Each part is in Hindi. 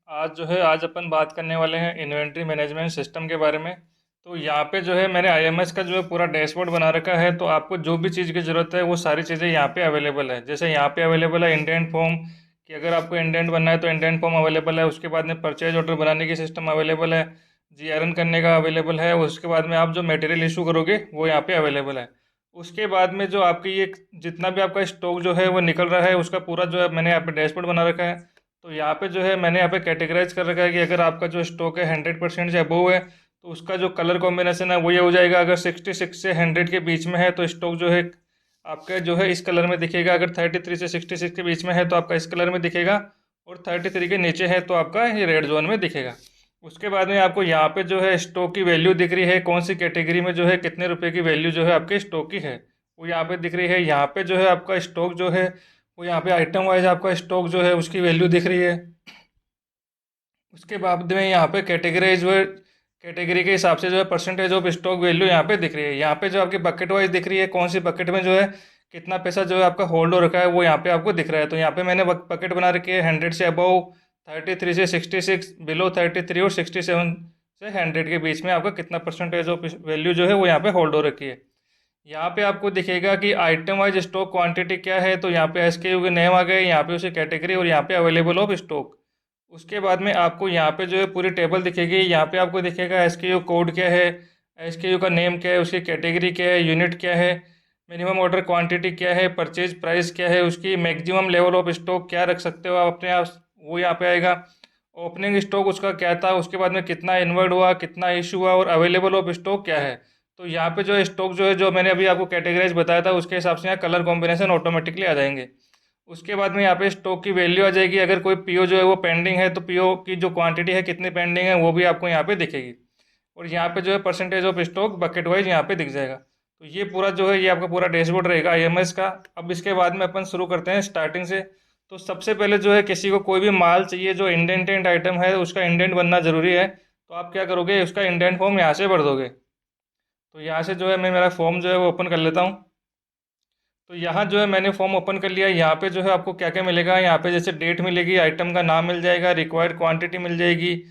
आज अपन बात करने वाले हैं इन्वेंट्री मैनेजमेंट सिस्टम के बारे में। तो यहाँ पे जो है मैंने आईएमएस का जो है पूरा डैशबोर्ड बना रखा है। तो आपको जो भी चीज़ की ज़रूरत है वो सारी चीज़ें यहाँ पे अवेलेबल है। जैसे यहाँ पे अवेलेबल है इंडेंट फॉर्म, कि अगर आपको इंडेंट बनना है तो इंडेंट फॉर्म अवेलेबल है। उसके बाद में परचेज ऑर्डर बनाने की सिस्टम अवेलेबल है, जीआरएन करने का अवेलेबल है। उसके बाद में आप जो मटेरियल इशू करोगे वो यहाँ पे अवेलेबल है। उसके बाद में जो आपकी ये जितना भी आपका स्टॉक जो है वो निकल रहा है उसका पूरा जो है मैंने यहाँ पे डैशबोर्ड बना रखा है। तो यहाँ पे जो है मैंने यहाँ पे कैटेगराइज कर रखा है कि अगर आपका जो स्टॉक है 100% से अबोव है तो उसका जो कलर कॉम्बिनेशन है वो ये हो जाएगा। अगर 66 से 100 के बीच में है तो स्टॉक जो है आपका जो है इस कलर में दिखेगा। अगर 33 से 66 के बीच में है तो आपका इस कलर में दिखेगा, और 33 के नीचे है तो आपका ये रेड जोन में दिखेगा। उसके बाद में आपको यहाँ पे जो है स्टॉक की वैल्यू दिख रही है, कौन सी कैटेगरी में जो है कितने रुपए की वैल्यू जो है आपके स्टॉक की है वो यहाँ पे दिख रही है। यहाँ पे जो है आपका स्टॉक जो है वो यहाँ पे आइटम वाइज आपका स्टॉक जो है उसकी वैल्यू दिख रही है। उसके बाद में यहाँ पे कैटेगरी जो है कैटेगरी के हिसाब से जो है परसेंटेज ऑफ स्टॉक वैल्यू यहाँ पे दिख रही है। यहाँ पे जो आपकी बकेट वाइज दिख रही है, कौन सी बकेट में जो है कितना पैसा जो है आपका होल्ड हो रखा है वो यहाँ पे आपको दिख रहा है। तो यहाँ पे मैंने बकेट बना रखी है 100 से अबव, 33 से 66, बिलो 33 और 67 से 100 के बीच में आपका कितना परसेंटेज ऑफ वैल्यू जो है वो यहाँ पे होल्ड हो रखी है। यहाँ पे आपको दिखेगा कि आइटम वाइज स्टॉक क्वांटिटी क्या है। तो यहाँ पे एसकेयू के नेम आ गए, यहाँ पे उसी कैटेगरी और यहाँ पे अवेलेबल ऑफ स्टॉक। उसके बाद में आपको यहाँ पे जो है पूरी टेबल दिखेगी। यहाँ पे आपको दिखेगा एसकेयू कोड क्या है, एसकेयू का नेम क्या है, उसकी कैटेगरी क्या है, यूनिट क्या है, मिनिमम ऑर्डर क्वांटिटी क्या है, परचेज प्राइस क्या है, उसकी मैक्सिमम लेवल ऑफ स्टॉक क्या रख सकते हो आप अपने आप, वो यहाँ पे आएगा। ओपनिंग स्टॉक उसका क्या था, उसके बाद में कितना इन्वर्ट हुआ, कितना इशू हुआ, और अवेलेबल ऑफ स्टॉक क्या है। तो यहाँ पे जो स्टॉक जो है जो मैंने अभी आपको कैटेगराइज बताया था उसके हिसाब से यहाँ कलर कॉम्बिनेशन ऑटोमेटिकली आ जाएंगे। उसके बाद में यहाँ पे स्टॉक की वैल्यू आ जाएगी। अगर कोई पीओ जो है वो पेंडिंग है तो पीओ की जो क्वांटिटी है कितनी पेंडिंग है वो भी आपको यहाँ पे दिखेगी। और यहाँ पे जो है percentage of stock bucket wise यहाँ पे दिख जाएगा। तो ये पूरा जो है ये आपका पूरा डैशबोर्ड रहेगा आईएमएस का। अब इसके बाद में अपन शुरू करते हैं स्टार्टिंग से। तो सबसे पहले जो है किसी को कोई भी माल चाहिए जो इंडेंटेड आइटम है उसका इंडेंट बनना ज़रूरी है। तो आप क्या करोगे, उसका इंडेंट फॉर्म यहाँ से भर दोगे। तो यहाँ से जो है मैं मेरा फॉर्म जो है वो ओपन कर लेता हूँ। तो यहाँ जो है मैंने फॉर्म ओपन कर लिया। यहाँ पे जो है आपको क्या क्या मिलेगा, यहाँ पे जैसे डेट मिलेगी, आइटम का नाम मिल जाएगा, रिक्वायर्ड क्वांटिटी मिल जाएगी,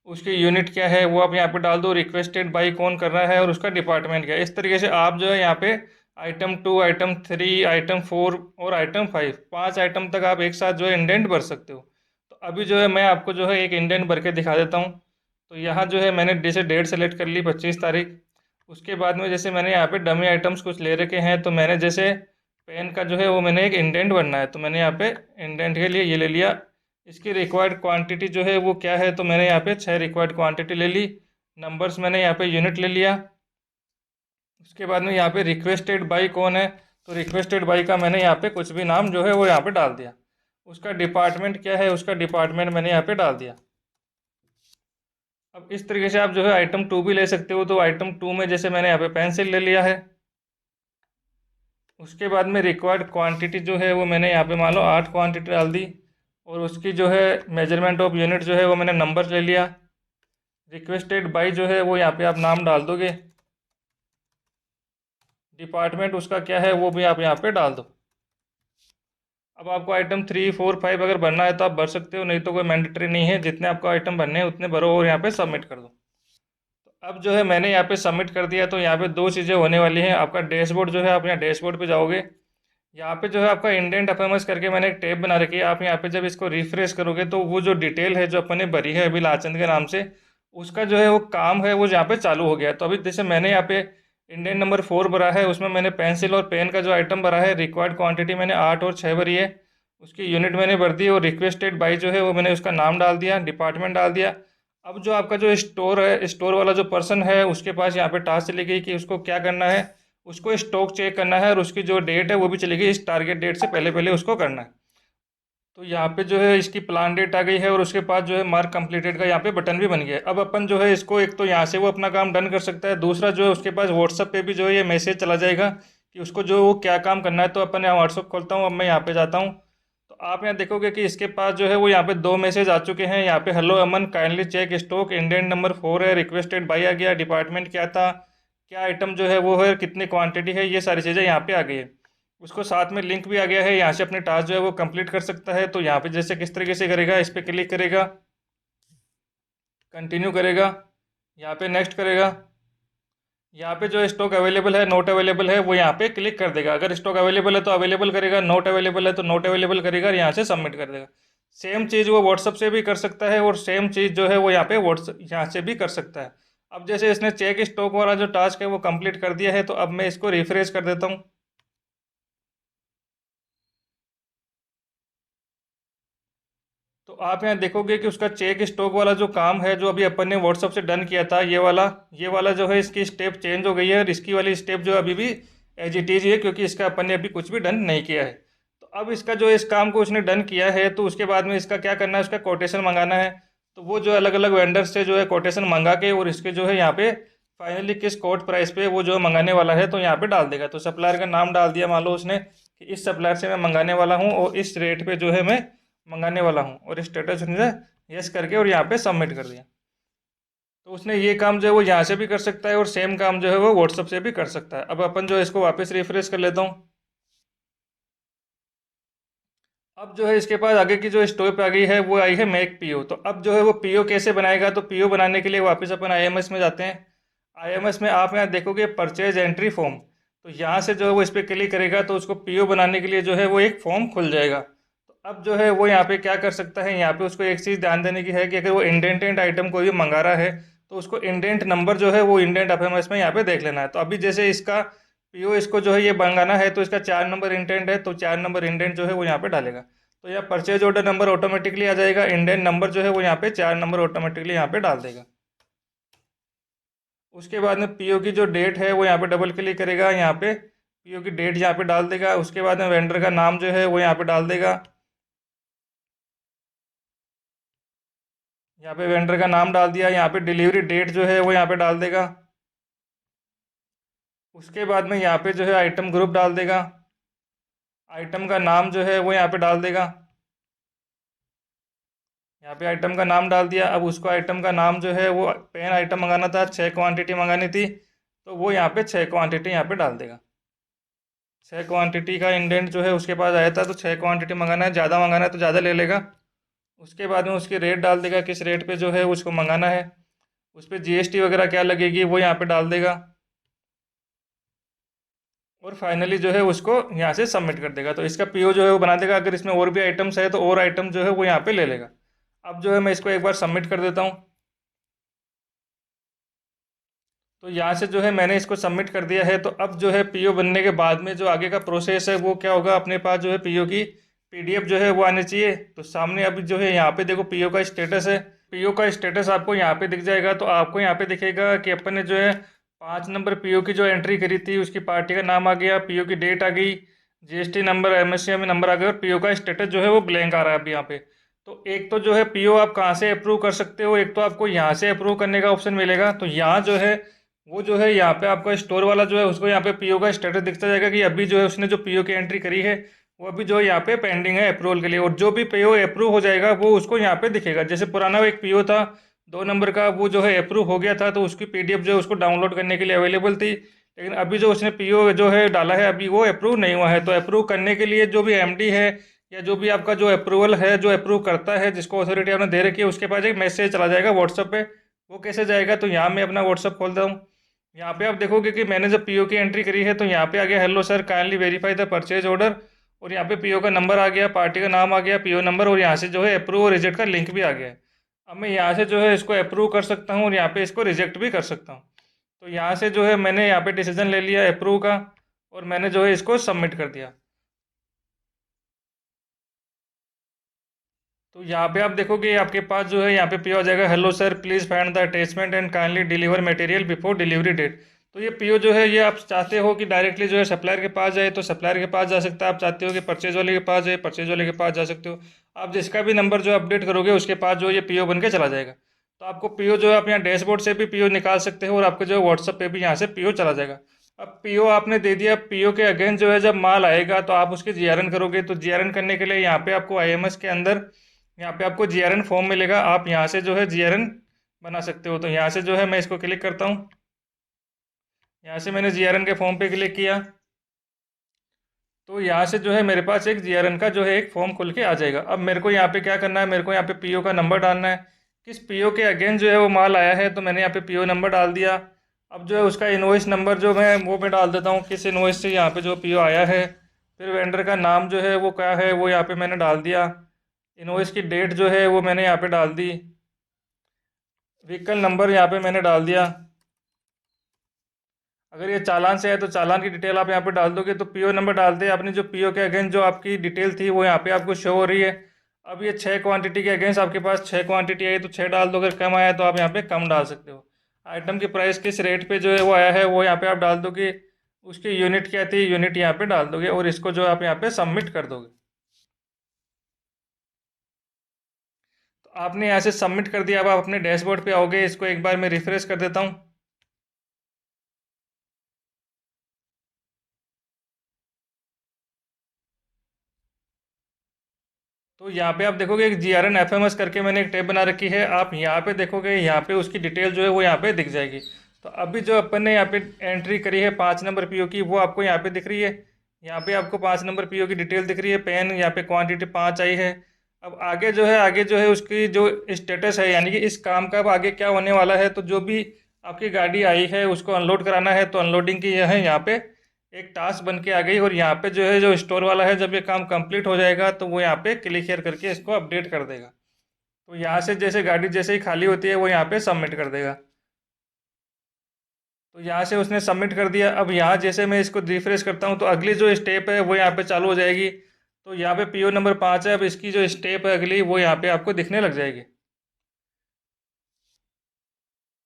उसकी यूनिट क्या है वो आप यहाँ पे डाल दो, रिक्वेस्टेड बाई कौन कर रहा है और उसका डिपार्टमेंट क्या है। इस तरीके से आप जो है यहाँ पे आइटम 2, आइटम 3, आइटम 4 और आइटम 5, 5 आइटम तक आप एक साथ जो है इंडेंट भर सकते हो। तो अभी जो है मैं आपको जो है एक इंडेंट भर के दिखा देता हूँ। तो यहाँ जो है मैंने जैसे डेट सेलेक्ट कर ली 25 तारीख। उसके बाद में जैसे मैंने यहाँ पे डमी आइटम्स कुछ ले रखे हैं, तो मैंने जैसे पेन का जो है वो मैंने एक इंडेंट बनना है तो मैंने यहाँ पे इंडेंट के लिए ये ले लिया। इसकी रिक्वायर्ड क्वांटिटी जो है वो क्या है, तो मैंने यहाँ पे 6 रिक्वायर्ड क्वांटिटी ले ली। नंबर्स मैंने यहाँ पे यूनिट ले लिया। उसके बाद में यहाँ पे रिक्वेस्टेड बाई कौन है, तो रिक्वेस्टेड बाई का मैंने यहाँ पे कुछ भी नाम जो है वो यहाँ पे डाल दिया। उसका डिपार्टमेंट क्या है, उसका डिपार्टमेंट मैंने यहाँ पे डाल दिया। अब इस तरीके से आप जो है आइटम 2 भी ले सकते हो। तो आइटम 2 में जैसे मैंने यहाँ पे पेंसिल ले लिया है। उसके बाद में रिक्वायर्ड क्वांटिटी जो है वो मैंने यहाँ पे मान लो 8 क्वांटिटी डाल दी। और उसकी जो है मेजरमेंट ऑफ यूनिट जो है वो मैंने नंबर ले लिया। रिक्वेस्टेड बाई जो है वो यहाँ पे आप नाम डाल दोगे। डिपार्टमेंट उसका क्या है वो भी आप यहाँ पे डाल दो। अब आपको आइटम 3, 4, 5 अगर भरना है तो आप भर सकते हो, नहीं तो कोई मैंडेटरी नहीं है। जितने आपको आइटम भरने हैं उतने भरो और यहाँ पे सबमिट कर दो। तो अब जो है मैंने यहाँ पे सबमिट कर दिया। तो यहाँ पे दो चीज़ें होने वाली हैं। आपका डैशबोर्ड जो है आप यहाँ डैशबोर्ड पे जाओगे, यहाँ पे जो है आपका इंडेंट एफएमएस करके मैंने एक टैब बना रखी है। आप यहाँ पे जब इसको रिफ्रेश करोगे तो वो जो डिटेल है जो अपन ने भरी है अभी लाचंद के नाम से, उसका जो है वो काम है वो यहाँ पे चालू हो गया। तो अभी जैसे मैंने यहाँ पे इंडेंट नंबर 4 भरा है, उसमें मैंने पेंसिल और पेन का जो आइटम भरा है, रिक्वायर्ड क्वांटिटी मैंने 8 और 6 भरी है, उसकी यूनिट मैंने भर दी, और रिक्वेस्टेड बाई जो है वो मैंने उसका नाम डाल दिया, डिपार्टमेंट डाल दिया। अब जो आपका जो स्टोर है, स्टोर वाला जो पर्सन है उसके पास यहाँ पे टास्क चली गई कि उसको क्या करना है, उसको स्टॉक चेक करना है, और उसकी जो डेट है वो भी चली गई इस टारगेट डेट से पहले पहले उसको करना है। तो यहाँ पे जो है इसकी प्लान डेट आ गई है, और उसके पास जो है मार्क कंप्लीटेड का यहाँ पे बटन भी बन गया है। अब अपन जो है इसको एक तो यहाँ से वो अपना काम डन कर सकता है, दूसरा जो है उसके पास व्हाट्सअप पे भी जो है ये मैसेज चला जाएगा कि उसको जो वो क्या काम करना है। तो अपन यहाँ व्हाट्सअप खोलता हूँ, अब मैं यहाँ पे जाता हूँ। तो आप यहाँ देखोगे कि इसके पास जो है वो यहाँ पे दो मैसेज आ चुके हैं। यहाँ पे hello Aman, kindly check stock, indent number 4 है, रिक्वेस्टेड बाई आ गया, डिपार्टमेंट क्या था, क्या आइटम जो है वो है, कितनी क्वांटिटी है, ये सारी चीज़ें यहाँ पे आ गई है। उसको साथ में लिंक भी आ गया है, यहाँ से अपने टास्क जो है वो कंप्लीट कर सकता है। तो यहाँ पे जैसे किस तरीके से करेगा, इस पर क्लिक करेगा। कंटिन्यू करेगा, यहाँ पे नेक्स्ट करेगा, यहाँ पे जो स्टॉक अवेलेबल है नोट अवेलेबल है वो यहाँ पे क्लिक कर देगा। अगर स्टॉक अवेलेबल है तो अवेलेबल करेगा, नोट अवेलेबल है तो नोट अवेलेबल करेगा और यहाँ से सबमिट कर देगा। सेम चीज़ वो व्हाट्सअप से भी कर सकता है और सेम चीज़ जो है वो यहाँ पे व्हाट्सअप यहाँ से भी कर सकता है। अब जैसे इसने चेक स्टॉक वाला जो टास्क है वो कंप्लीट कर दिया है, तो अब मैं इसको रिफ्रेश कर देता हूँ। तो आप यहाँ देखोगे कि उसका चेक स्टॉक वाला जो काम है जो अभी अपन ने व्हाट्सअप से डन किया था, ये वाला जो है इसकी स्टेप चेंज हो गई है और इसकी वाली स्टेप जो अभी भी एज इट इज है, क्योंकि इसका अपन ने अभी कुछ भी डन नहीं किया है। तो अब इसका जो इस काम को उसने डन किया है तो उसके बाद में इसका क्या करना है, उसका कोटेशन मंगाना है। तो वो जो अलग अलग वेंडर से जो है कोटेशन मंगा के और इसके जो है यहाँ पे फाइनली किस कोट प्राइस पे वो जो है मंगाने वाला है तो यहाँ पे डाल देगा। तो सप्लायर का नाम डाल दिया, मान लो उसने कि इस सप्लायर से मैं मंगाने वाला हूँ और इस रेट पे जो है मैं मंगाने वाला हूँ, और स्टेटस उसने यस करके और यहाँ पे सबमिट कर दिया। तो उसने ये काम जो है वो यहाँ से भी कर सकता है और सेम काम जो है वो व्हाट्सअप से भी कर सकता है। अब अपन जो है इसको वापस रिफ्रेश कर लेता हूँ। अब जो है इसके पास आगे की जो स्टोर आ गई है वो आई है मेक पीओ। तो अब जो है वो पीओ कैसे बनाएगा, तो पीओ बनाने के लिए वापस अपन आईएमएस में जाते हैं। आईएमएस में आप यहाँ देखोगे परचेज एंट्री फॉर्म, तो यहाँ से जो है वो इस पर क्लिक करेगा तो उसको पीओ बनाने के लिए जो है वो एक फॉर्म खुल जाएगा। तो अब जो है वो यहाँ पे क्या कर सकता है, यहाँ पे उसको एक चीज़ ध्यान देने की है कि अगर वो इंडेंटेड आइटम कोई भी मंगा रहा है तो उसको इंडेंट नंबर जो है वो इंडेंट एफएमएस में यहाँ पे देख लेना है। तो अभी जैसे इसका पीओ इसको जो है ये मंगाना है तो इसका 4 नंबर इंडेंट है, तो 4 नंबर इंडेंट जो है वो यहाँ पे डालेगा। तो यहाँ परचेज ऑर्डर नंबर ऑटोमेटिकली आ जाएगा, इंडेंट नंबर जो है वो यहाँ पे 4 नंबर ऑटोमेटिकली यहाँ पे डाल देगा। उसके बाद में पीओ की जो डेट है वो यहाँ पे डबल क्लिक करेगा, यहाँ पे पीओ की डेट यहाँ पे डाल देगा। उसके बाद में वेंडर का नाम जो है वो यहाँ पे डाल देगा, यहाँ पे वेंडर का नाम डाल दिया। यहाँ पे डिलीवरी डेट जो है वो यहाँ पे डाल देगा। उसके बाद में यहाँ पे जो है आइटम ग्रुप डाल देगा, आइटम का नाम जो है वो यहाँ पे डाल देगा। यहाँ पे आइटम का नाम डाल दिया। अब उसको आइटम का नाम जो है वो पेन आइटम मंगाना था, 6 क्वांटिटी मंगानी थी, तो वो यहाँ पे 6 क्वांटिटी यहाँ पे डाल देगा। 6 क्वांटिटी का इंडेंट जो है उसके पास आया था, तो 6 क्वांटिटी मंगाना है, ज़्यादा मंगाना है तो ज़्यादा ले लेगा। उसके बाद में उसकी रेट डाल देगा, किस रेट पे जो है उसको मंगाना है, उस पर जीएसटी वगैरह क्या लगेगी वो यहाँ पे डाल देगा। और फाइनली जो है उसको यहाँ से सबमिट कर देगा। तो इसका पीओ जो है वो बना देगा। अगर इसमें और भी आइटम्स है तो और आइटम जो है वो यहाँ पे ले लेगा। अब जो है मैं इसको एक बार सबमिट कर देता हूँ। तो यहाँ से जो है मैंने इसको सबमिट कर दिया है। तो अब जो है पीओ बनने के बाद में जो आगे का प्रोसेस है वो क्या होगा, अपने पास जो है पीओ की पीडीएफ जो है वो आनी चाहिए। तो सामने अभी जो है यहाँ पे देखो पीओ का स्टेटस है, पीओ का स्टेटस आपको यहाँ पे दिख जाएगा। तो आपको यहाँ पे दिखेगा कि अपन ने जो है 5 नंबर पीओ की जो एंट्री करी थी उसकी पार्टी का नाम आ गया, पीओ की डेट आ गई, जीएसटी नंबर एमएससीआई नंबर आ गया और पीओ का स्टेटस जो है वो ब्लैंक आ रहा है अभी यहाँ पे। तो एक तो जो है पीओ आप कहाँ से अप्रूव कर सकते हो, एक तो आपको यहाँ से अप्रूव करने का ऑप्शन मिलेगा। तो यहाँ जो है वो जो है यहाँ पे आपका स्टोर वाला जो है उसको यहाँ पे पीओ का स्टेटस दिखता जाएगा कि अभी जो है उसने जो पीओ की एंट्री करी है वो अभी जो है यहाँ पे पेंडिंग है अप्रूवल के लिए। और जो भी पीओ अप्रूव हो जाएगा वो उसको यहाँ पे दिखेगा। जैसे पुराना एक पीओ था 2 नंबर का, वो जो है अप्रूव हो गया था तो उसकी पीडीएफ जो है उसको डाउनलोड करने के लिए अवेलेबल थी। लेकिन अभी जो उसने पीओ जो है डाला है अभी वो अप्रूव नहीं हुआ है। तो अप्रूव करने के लिए जो भी एमडी है या जो भी आपका जो अप्रूवल है, जो अप्रूव करता है, जिसको अथॉरिटी आपने दे रखी है, उसके पास एक मैसेज चला जाएगा व्हाट्सअप पे। वो कैसे जाएगा, तो यहाँ मैं अपना व्हाट्सअप खोलता हूँ। यहाँ पे आप देखोगे कि मैंने जब पीओ की एंट्री करी है तो यहाँ पे आ गया hello sir kindly verify the purchase order, और यहाँ पे पीओ का नंबर आ गया, पार्टी का नाम आ गया, पीओ नंबर, और यहाँ से जो है अप्रूव और रिजेक्ट का लिंक भी आ गया है। अब मैं यहाँ से जो है इसको अप्रूव कर सकता हूँ और यहाँ पे इसको रिजेक्ट भी कर सकता हूँ। तो यहाँ से जो है मैंने यहाँ पे डिसीजन ले लिया अप्रूव का और मैंने जो है इसको सबमिट कर दिया। तो यहाँ पे आप देखोगे आपके पास जो है यहाँ पे पीओ आ जाएगा, hello sir please find the attachment and kindly deliver material before delivery date. तो ये पीओ जो है ये आप चाहते हो कि डायरेक्टली जो है सप्लायर के पास जाए तो सप्लायर के पास जा सकता है, आप चाहते हो कि परचेज वाले के पास जाए परचेज वाले के पास जा सकते हो। आप जिसका भी नंबर जो अपडेट करोगे उसके पास जो ये पीओ बन के चला जाएगा। तो आपको पीओ जो है आप यहाँ डैशबोर्ड से भी पीओ निकाल सकते हो और आपको जो है व्हाट्सअप पे भी यहाँ से पीओ चला जाएगा। अब पीओ आपने दे दिया, पीओ के अगेंस्ट जो है जब माल आएगा तो आप उसके जीआरएन करोगे। तो जीआरएन करने के लिए यहाँ पे आपको आईएमएस के अंदर यहाँ पे आपको जीआरएन फॉर्म मिलेगा, आप यहाँ से जो है जीआरएन बना सकते हो। तो यहाँ से जो है मैं इसको क्लिक करता हूँ, यहाँ से मैंने जीआरएन के फॉर्म पे क्लिक किया तो यहाँ से जो है मेरे पास एक जीआरएन का जो है एक फॉर्म खुल के आ जाएगा। अब मेरे को यहाँ पे क्या करना है, मेरे को यहाँ पे पीओ का नंबर डालना है किस पीओ के अगेंस्ट जो है वो माल आया है, तो मैंने यहाँ पे पीओ नंबर डाल दिया। अब जो है उसका इनवॉइस नंबर जो मैं डाल देता हूँ, किस इनवॉइस से यहाँ पे जो पीओ आया है। फिर वेंडर का नाम जो है वो क्या है वो यहाँ पे मैंने डाल दिया। इनवॉइस की डेट जो है वो मैंने यहाँ पे डाल दी। व्हीकल नंबर यहाँ पे मैंने डाल दिया। अगर ये चालान से है तो चालान की डिटेल आप यहाँ पे डाल दोगे। तो पीओ नंबर डालते आपने जो पीओ के अगेंस्ट जो आपकी डिटेल थी वो यहाँ पे आपको शो हो रही है। अब ये 6 क्वांटिटी के अगेंस्ट आपके पास 6 क्वांटिटी आई तो 6 डाल दो, अगर कम आया तो आप यहाँ पे कम डाल सकते हो। आइटम की प्राइस किस रेट पे जो है वो आया है वो यहाँ पे आप डाल दोगे। उसकी यूनिट क्या थी, यूनिट यहाँ पे डाल दोगे और इसको जो आप यहाँ पे सबमिट कर दोगे। तो आपने यहाँ से सबमिट कर दिया। अब आप अपने डैशबोर्ड पे आओगे, इसको एक बार मैं रिफ्रेश कर देता हूँ। तो यहाँ पे आप देखोगे एक GRN FMS करके मैंने एक टैब बना रखी है। आप यहाँ पे देखोगे, यहाँ पे उसकी डिटेल जो है वो यहाँ पे दिख जाएगी। तो अभी जो अपन ने यहाँ पे एंट्री करी है 5 नंबर पीओ की, वो आपको यहाँ पे दिख रही है। यहाँ पे आपको 5 नंबर पीओ की डिटेल दिख रही है। पेन यहाँ पे क्वांटिटी 5 आई है। अब आगे जो है उसकी जो स्टेटस है, यानी कि इस काम का अब आगे क्या होने वाला है। तो जो भी आपकी गाड़ी आई है उसको अनलोड कराना है, तो अनलोडिंग की यह है यहाँ पे एक टास्क बन के आ गई। और यहाँ पे जो है जो स्टोर वाला है, जब ये काम कंप्लीट हो जाएगा तो वो यहाँ पे क्लिक हियर करके इसको अपडेट कर देगा। तो यहाँ से जैसे गाड़ी जैसे ही खाली होती है वो यहाँ पे सबमिट कर देगा। तो यहाँ से उसने सबमिट कर दिया। अब यहाँ जैसे मैं इसको रिफ्रेश करता हूँ तो अगली जो स्टेप है वो यहाँ पे चालू हो जाएगी। तो यहाँ पे पीओ नंबर 5 है। अब इसकी जो स्टेप है अगली वो यहाँ पे आपको दिखने लग जाएगी।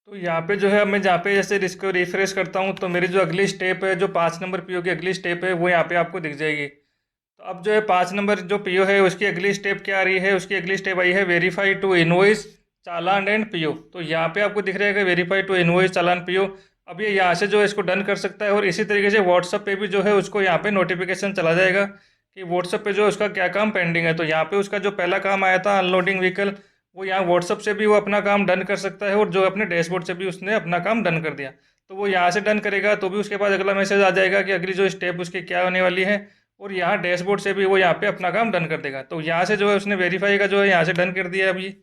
तो यहाँ पे जो है मैं जहाँ पे जैसे इसको रिफ्रेश करता हूँ तो मेरी जो अगली स्टेप है, जो 5 नंबर पीओ की अगली स्टेप है वो यहाँ पे आपको दिख जाएगी। तो अब जो है 5 नंबर जो पीओ है उसकी अगली स्टेप क्या आ रही है, उसकी अगली स्टेप आई है verify to invoice challan and PO. तो यहाँ पे आपको दिख रहेगा verify to invoice challan PO. अब ये यहाँ से जो है इसको डन कर सकता है। और इसी तरीके से व्हाट्सअप पे भी जो है उसको यहाँ पे नोटिफिकेशन चला जाएगा कि व्हाट्सअप पे जो है उसका क्या काम पेंडिंग है। तो यहाँ पे उसका जो पहला काम आया था अनलोडिंग व्हीकल, वो यहाँ व्हाट्सअप से भी वो अपना काम डन कर सकता है। और जो अपने डैशबोर्ड से भी उसने अपना काम डन कर दिया। तो वो यहाँ से डन करेगा तो भी उसके बाद अगला मैसेज आ जाएगा कि अगली जो स्टेप उसकी क्या होने वाली है। और यहाँ डैशबोर्ड से भी वो यहाँ पे अपना काम डन कर देगा। तो यहाँ से जो है उसने वेरीफाई का जो है यहाँ से डन कर दिया अभी।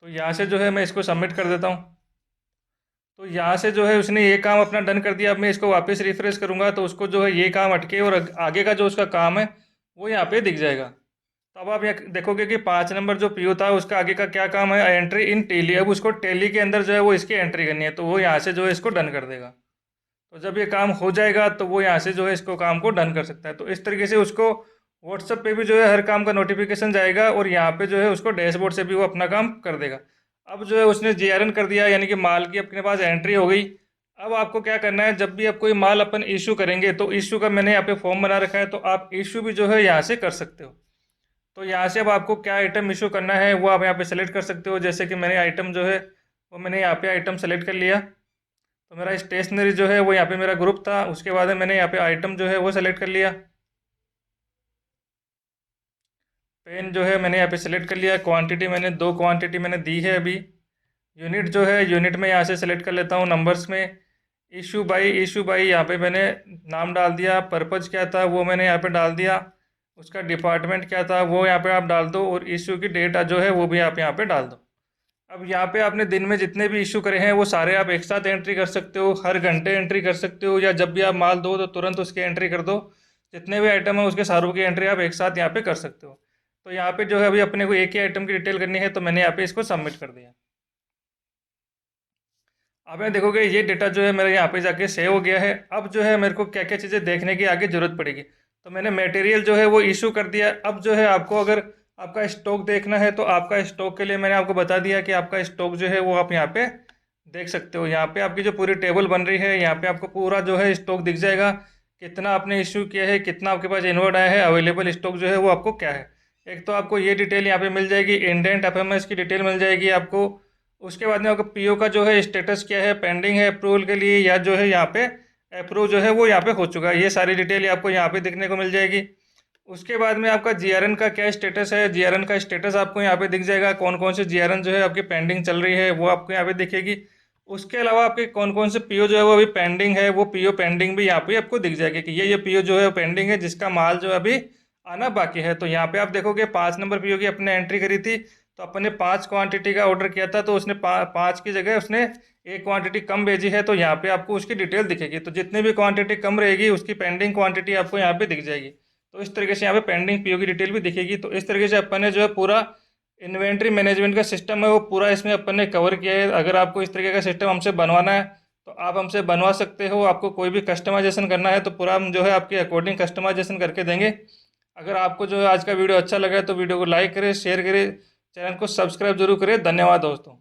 तो यहाँ से जो है मैं इसको सबमिट कर देता हूँ। तो यहाँ से जो है उसने ये काम अपना डन कर दिया। अब मैं इसको वापस रिफ्रेश करूँगा तो उसको जो है ये काम अटके और आगे का जो उसका काम है वो यहाँ पे दिख जाएगा। तो अब आप ये देखोगे कि 5 नंबर जो पीओ था उसका आगे का क्या काम है, एंट्री इन टेली। अब उसको टेली के अंदर जो है वो इसकी एंट्री करनी है, तो वो यहाँ से जो है इसको डन कर देगा। तो जब ये काम हो जाएगा तो वो यहाँ से जो है इसको काम को डन कर सकता है। तो इस तरीके से उसको व्हाट्सएप पे भी जो है हर काम का नोटिफिकेशन जाएगा और यहाँ पे जो है उसको डैशबोर्ड से भी वो अपना काम कर देगा। अब जो है उसने जीआरएन कर दिया, यानी कि माल की अपने पास एंट्री हो गई। अब आपको क्या करना है, जब भी आप कोई माल अपन इशू करेंगे तो इशू का मैंने यहाँ पे फॉर्म बना रखा है, तो आप इशू भी जो है यहाँ से कर सकते हो। तो यहाँ से अब आपको क्या आइटम इशू करना है वो आप यहाँ पे सेलेक्ट कर सकते हो। जैसे कि मैंने आइटम जो है वो मैंने यहाँ पे आइटम सेलेक्ट कर लिया। तो मेरा स्टेशनरी जो है वो यहाँ पे मेरा ग्रुप था। उसके बाद में मैंने यहाँ पे आइटम जो है वो सेलेक्ट कर लिया। पेन जो है मैंने यहाँ पे सेलेक्ट कर लिया। क्वांटिटी मैंने 2 क्वांटिटी मैंने दी है अभी। यूनिट जो है यूनिट में यहाँ से सेलेक्ट कर लेता हूँ नंबर्स में। इशू बाई यहाँ पे मैंने नाम डाल दिया। पर्पज़ क्या था वो मैंने यहाँ पे डाल दिया। उसका डिपार्टमेंट क्या था वो यहाँ पे आप डाल दो। और इशू की डेट जो है वो भी आप यहाँ पे डाल दो। अब यहाँ पे आपने दिन में जितने भी इशू करे हैं वो सारे आप एक साथ एंट्री कर सकते हो, हर घंटे एंट्री कर सकते हो, या जब भी आप माल दो तो तुरंत उसकी एंट्री कर दो। जितने भी आइटम है उसके सारों की एंट्री आप एक साथ यहाँ पे कर सकते हो। तो यहाँ पे जो है अभी अपने को एक ही आइटम की डिटेल करनी है, तो मैंने यहाँ पे इसको सबमिट कर दिया। अब मैं देखोगे ये डेटा जो है मेरे यहाँ पे जाके सेव हो गया है। अब जो है मेरे को क्या क्या चीज़ें देखने की आगे ज़रूरत पड़ेगी। तो मैंने मटेरियल जो है वो इशू कर दिया। अब जो है आपको अगर आपका स्टॉक देखना है तो आपका स्टॉक के लिए मैंने आपको बता दिया कि आपका स्टॉक जो है वो आप यहाँ पे देख सकते हो। यहाँ पे आपकी जो पूरी टेबल बन रही है, यहाँ पे आपको पूरा जो है स्टॉक दिख जाएगा, कितना आपने इशू किया है, कितना आपके पास इनवर्ड आया है, अवेलेबल स्टॉक जो है वो आपको क्या है। एक तो आपको ये डिटेल यहाँ पे मिल जाएगी, इंडेंट एफएमएस की डिटेल मिल जाएगी आपको। उसके बाद में आपको पीओ का जो है स्टेटस क्या है, पेंडिंग है अप्रूवल के लिए, या जो है यहाँ पे अप्रूव जो है वो यहाँ पे हो चुका है, ये सारी डिटेल आपको यहाँ पे देखने को मिल जाएगी। उसके बाद में आपका जीआरएन का क्या स्टेटस है, जीआरएन का स्टेटस आपको यहाँ पे दिख जाएगा। कौन कौन से जीआरएन जो है आपकी पेंडिंग चल रही है वो आपको यहाँ पे दिखेगी। उसके अलावा आपके कौन कौन से पीओ जो है वो अभी पेंडिंग है, वो पीओ पेंडिंग भी यहाँ पे आपको दिख जाएगी कि ये पीओ जो है पेंडिंग है, जिसका माल जो है अभी आना बाकी है। तो यहाँ पे आप देखोगे 5 नंबर पीओ की अपने एंट्री करी थी, तो अपन ने 5 क्वांटिटी का ऑर्डर किया था, तो उसने 5 की जगह उसने एक क्वांटिटी कम भेजी है। तो यहाँ पे आपको उसकी डिटेल दिखेगी, तो जितनी भी क्वांटिटी कम रहेगी उसकी पेंडिंग क्वांटिटी आपको यहाँ पे दिख जाएगी। तो इस तरीके से यहाँ पे पेंडिंग पीओ की डिटेल भी दिखेगी। तो इस तरीके से अपन ने जो है पूरा इन्वेंट्री मैनेजमेंट का सिस्टम है वो पूरा इसमें अपन ने कवर किया है। अगर आपको इस तरीके का सिस्टम हमसे बनवाना है तो आप हमसे बनवा सकते हो। आपको कोई भी कस्टमाइजेशन करना है तो पूरा हम जो है आपके अकॉर्डिंग कस्टमाइजेशन करके देंगे। अगर आपको जो है आज का वीडियो अच्छा लगा है तो वीडियो को लाइक करें, शेयर करें, चैनल को सब्सक्राइब जरूर करें। धन्यवाद दोस्तों।